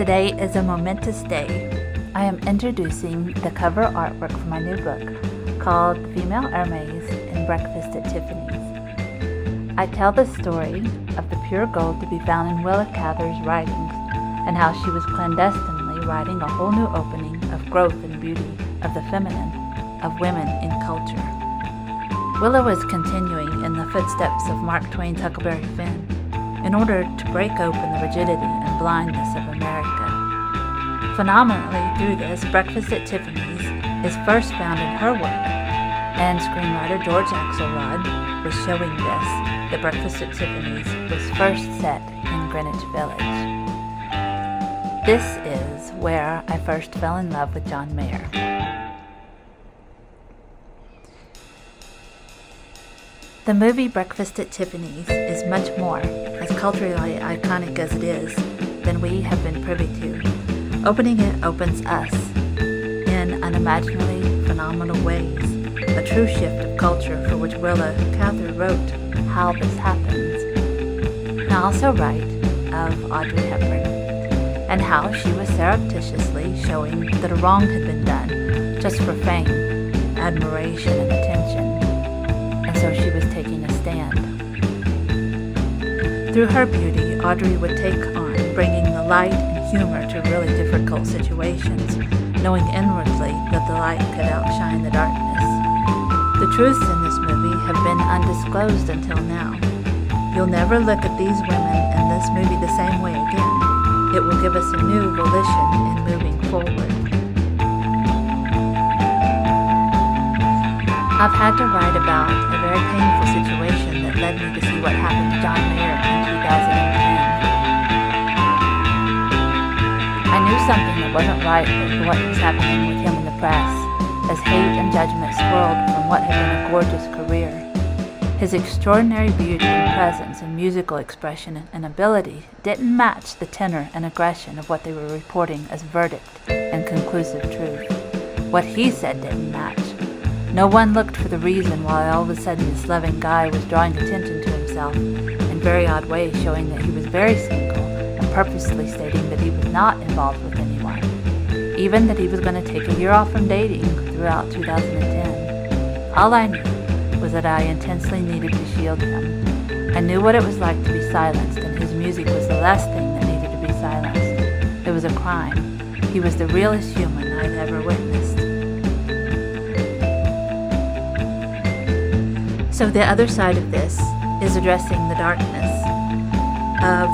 Today is a momentous day. I am introducing the cover artwork for my new book called Female Hermes and Breakfast at Tiffany's. I tell the story of the pure gold to be found in Willa Cather's writings and how she was clandestinely writing a whole new opening of growth and beauty of the feminine, of women in culture. Willa was continuing in the footsteps of Mark Twain's Huckleberry Finn in order to break open the rigidity and blindness of America. Phenomenally through this, Breakfast at Tiffany's is first found in her work, and screenwriter George Axelrod was showing this, that Breakfast at Tiffany's was first set in Greenwich Village. This is where I first fell in love with John Mayer. The movie Breakfast at Tiffany's is much more, as culturally iconic as it is, than we have been privy to. Opening it opens us in unimaginably phenomenal ways, a true shift of culture for which Willa Cather wrote How This Happens, and also write of Audrey Hepburn, and how she was surreptitiously showing that a wrong had been done just for fame, admiration, and attention. And so she was taking a stand. Through her beauty, Audrey would take on bringing the light and humor to really difficult situations, knowing inwardly that the light could outshine the darkness. The truths in this movie have been undisclosed until now. You'll never look at these women in this movie the same way again. It will give us a new volition in moving forward. I've had to write about a very painful situation that led me to see what happened to John Mayer in 2010. I knew something that wasn't right with what was happening with him in the press, as hate and judgment swirled from what had been a gorgeous career. His extraordinary beauty and presence and musical expression and ability didn't match the tenor and aggression of what they were reporting as verdict and conclusive truth. What he said didn't match. No one looked for the reason why all of a sudden this loving guy was drawing attention to himself in very odd ways, showing that he was very single and purposely stating that he was not involved with anyone, even that he was going to take a year off from dating throughout 2010. All I knew was that I intensely needed to shield him. I knew what it was like to be silenced, and his music was the last thing that needed to be silenced. It was a crime. He was the realest human I'd ever witnessed. So the other side of this is addressing the darkness of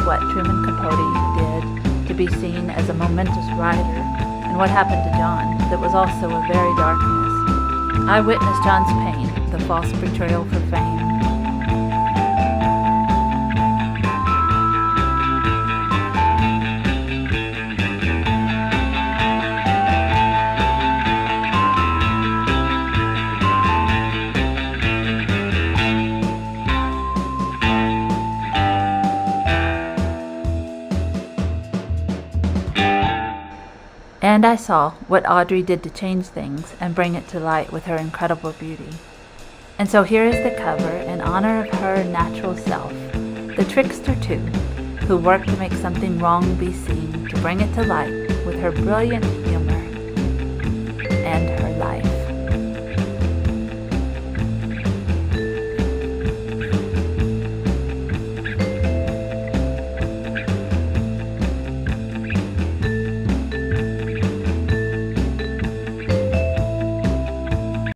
what Truman Capote did to be seen as a momentous writer, and what happened to John that was also a very darkness. I witnessed John's pain, the false portrayal for fame. And I saw what Audrey did to change things and bring it to light with her incredible beauty. And so here is the cover in honor of her natural self, the trickster too, who worked to make something wrong be seen, to bring it to light with her brilliant